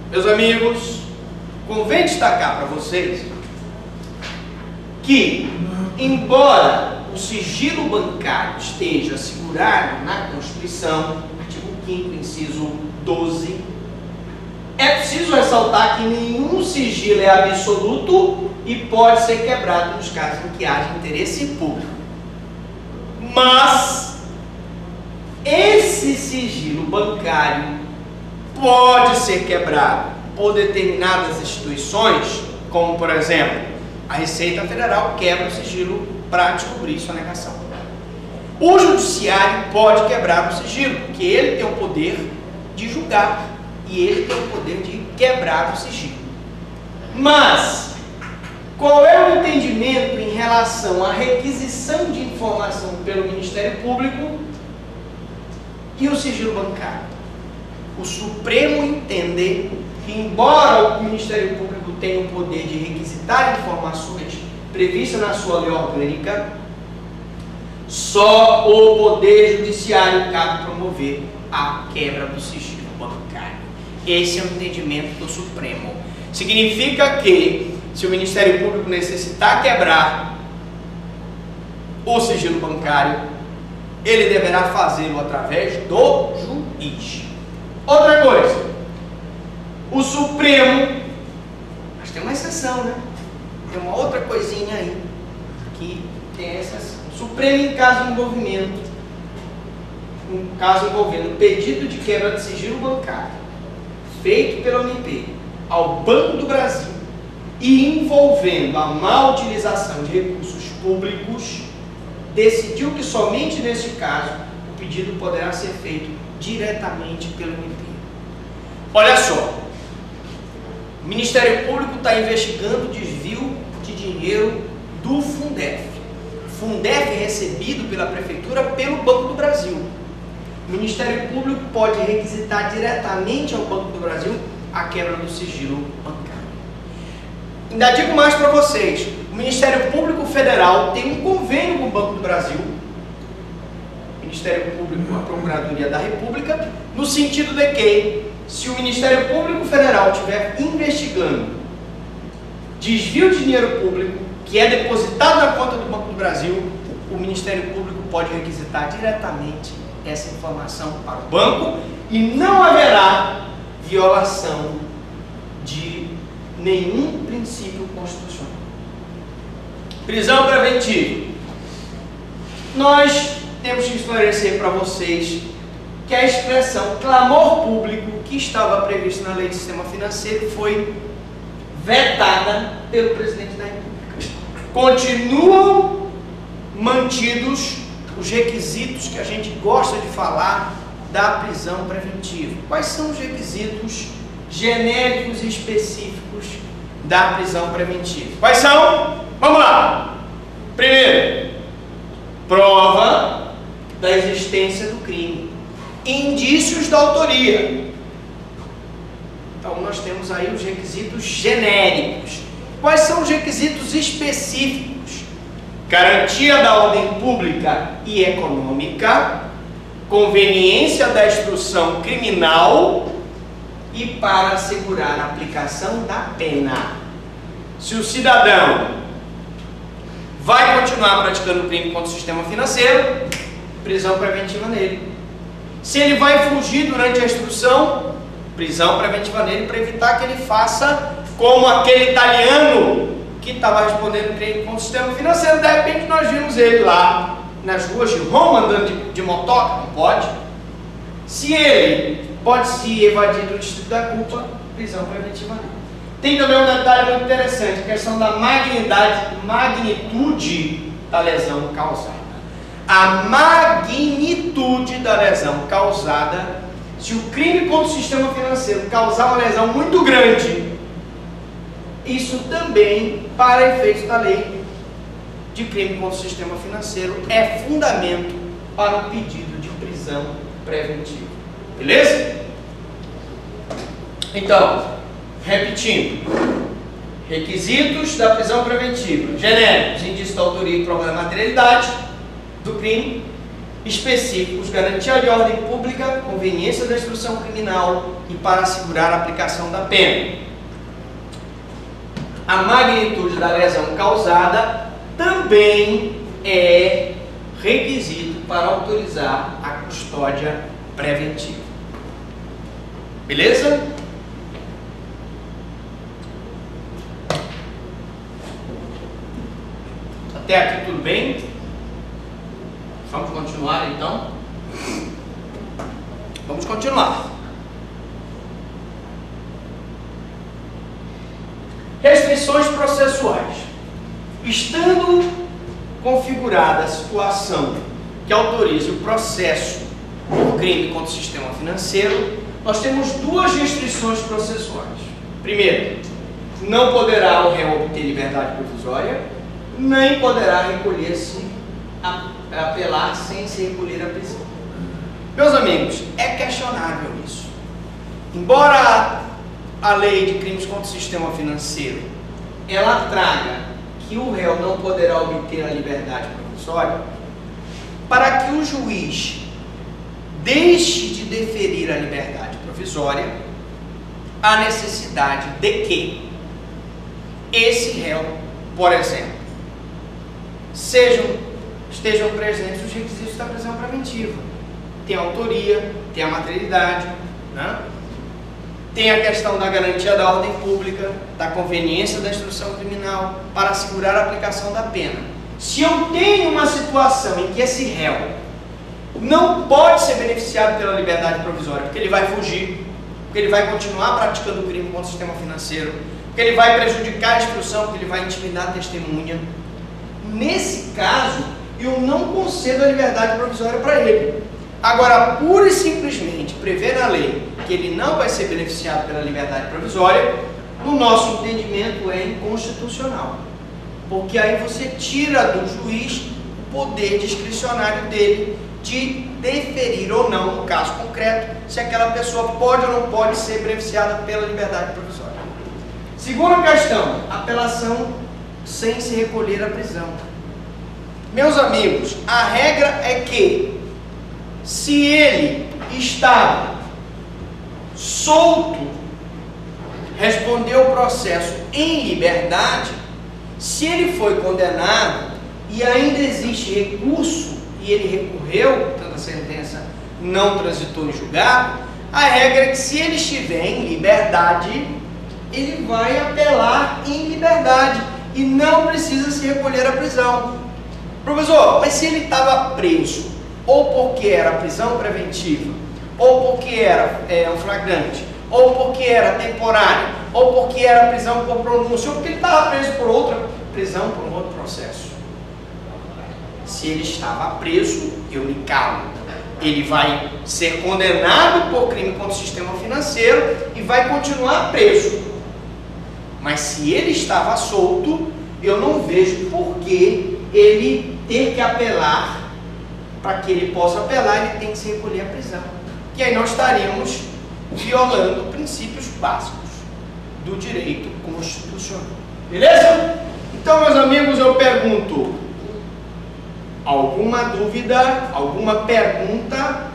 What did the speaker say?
Meus amigos, convém destacar para vocês que, embora o sigilo bancário esteja assegurado na Constituição, artigo 5º, inciso 12, é preciso ressaltar que nenhum sigilo é absoluto e pode ser quebrado nos casos em que haja interesse público. Mas esse sigilo bancário pode ser quebrado por determinadas instituições, como, por exemplo, a Receita Federal quebra o sigilo para descobrir sonegação. O Judiciário pode quebrar o sigilo, porque ele tem o poder de julgar e ele tem o poder de quebrar o sigilo. Mas qual é o entendimento em relação à requisição de informação pelo Ministério Público e o sigilo bancário? O Supremo entende que, embora o Ministério Público tenha o poder de requisitar informações previstas na sua lei orgânica, só o Poder Judiciário cabe promover a quebra do sigilo bancário. Esse é o entendimento do Supremo. Significa que, se o Ministério Público necessitar quebrar o sigilo bancário, ele deverá fazê-lo através do juiz. Outra coisa, o Supremo, mas tem uma exceção, né? Tem uma outra coisinha aí que tem exceção. O Supremo, em caso de envolvimento, envolvendo pedido de quebra de sigilo bancário feito pela OMP ao Banco do Brasil e envolvendo a má utilização de recursos públicos, decidiu que somente neste caso o pedido poderá ser feito diretamente pelo MP. Olha só, o Ministério Público está investigando o desvio de dinheiro do Fundef. O Fundef é recebido pela Prefeitura pelo Banco do Brasil. O Ministério Público pode requisitar diretamente ao Banco do Brasil a quebra do sigilo bancário. Ainda digo mais para vocês, o Ministério Público Federal tem um convênio com o Banco do Brasil, Ministério Público, a Procuradoria da República, no sentido de que, se o Ministério Público Federal estiver investigando desvio de dinheiro público que é depositado na conta do Banco do Brasil, o Ministério Público pode requisitar diretamente essa informação para o banco e não haverá violação de nenhum princípio constitucional. Prisão preventiva. Nós temos que esclarecer para vocês que a expressão clamor público que estava prevista na Lei de Sistema Financeiro foi vetada pelo Presidente da República. Continuam mantidos os requisitos que a gente gosta de falar da prisão preventiva. Quais são os requisitos genéricos e específicos da prisão preventiva? Quais são? Vamos lá! Primeiro, prova da existência do crime, indícios da autoria. Então nós temos aí os requisitos genéricos. Quais são os requisitos específicos? Garantia da ordem pública e econômica, conveniência da instrução criminal e para assegurar a aplicação da pena. Se o cidadão vai continuar praticando crime contra o sistema financeiro, prisão preventiva nele. Se ele vai fugir durante a instrução, prisão preventiva nele para evitar que ele faça como aquele italiano que estava respondendo crime contra o sistema financeiro. De repente nós vimos ele lá nas ruas de Roma andando de motoca. Não pode. Se ele pode se evadir do distrito da culpa, prisão preventiva nele. Tem também um detalhe muito interessante, a questão da magnitude da lesão causada. A magnitude da lesão causada, se o crime contra o sistema financeiro causar uma lesão muito grande, isso também, para efeitos da lei de crime contra o sistema financeiro, é fundamento para o pedido de prisão preventiva. Beleza? Então, repetindo, requisitos da prisão preventiva: genéricos, indício da autoria e prova da materialidade do crime, específicos, garantia de ordem pública, conveniência da instrução criminal e para assegurar a aplicação da pena. A magnitude da lesão causada também é requisito para autorizar a custódia preventiva. Beleza? Até aqui tudo bem? Vamos continuar então? Vamos continuar. Restrições processuais. Estando configurada a situação que autorize o processo por crime contra o sistema financeiro, nós temos duas restrições processuais. Primeiro, não poderá o réu obter liberdade provisória, nem poderá recolher-se, apelar sem se recolher à prisão. Meus amigos, é questionável isso. Embora a lei de crimes contra o sistema financeiro ela traga que o réu não poderá obter a liberdade provisória, para que o juiz deixe de deferir a liberdade provisória, há necessidade de que esse réu, por exemplo, estejam presentes os requisitos da prisão preventiva. Tem a autoria, tem a materialidade, né? Tem a questão da garantia da ordem pública, da conveniência da instrução criminal, para assegurar a aplicação da pena. Se eu tenho uma situação em que esse réu não pode ser beneficiado pela liberdade provisória, porque ele vai fugir, porque ele vai continuar praticando o crime contra o sistema financeiro, porque ele vai prejudicar a instrução, porque ele vai intimidar a testemunha, nesse caso, eu não concedo a liberdade provisória para ele. Agora, pura e simplesmente prever na lei que ele não vai ser beneficiado pela liberdade provisória, no nosso entendimento é inconstitucional. Porque aí você tira do juiz o poder discricionário dele de deferir ou não, no caso concreto, se aquela pessoa pode ou não pode ser beneficiada pela liberdade provisória. Segunda questão, apelação sem se recolher à prisão. Meus amigos, a regra é que se ele estava solto, respondeu o processo em liberdade, se ele foi condenado e ainda existe recurso e ele recorreu, portanto a sentença não transitou em julgado, a regra é que se ele estiver em liberdade, ele vai apelar em liberdade e não precisa se recolher à prisão. Professor, mas se ele estava preso, ou porque era prisão preventiva, ou porque era um flagrante, ou porque era temporário, ou porque era prisão por pronúncio, ou porque ele estava preso por outra prisão, por um outro processo. Se ele estava preso, eu me calo. Ele vai ser condenado por crime contra o sistema financeiro e vai continuar preso. Mas se ele estava solto, eu não vejo por que ele ter que apelar. Para que ele possa apelar, ele tem que se recolher à prisão. Que aí nós estaríamos violando princípios básicos do direito constitucional. Beleza? Então, meus amigos, eu pergunto: alguma dúvida, alguma pergunta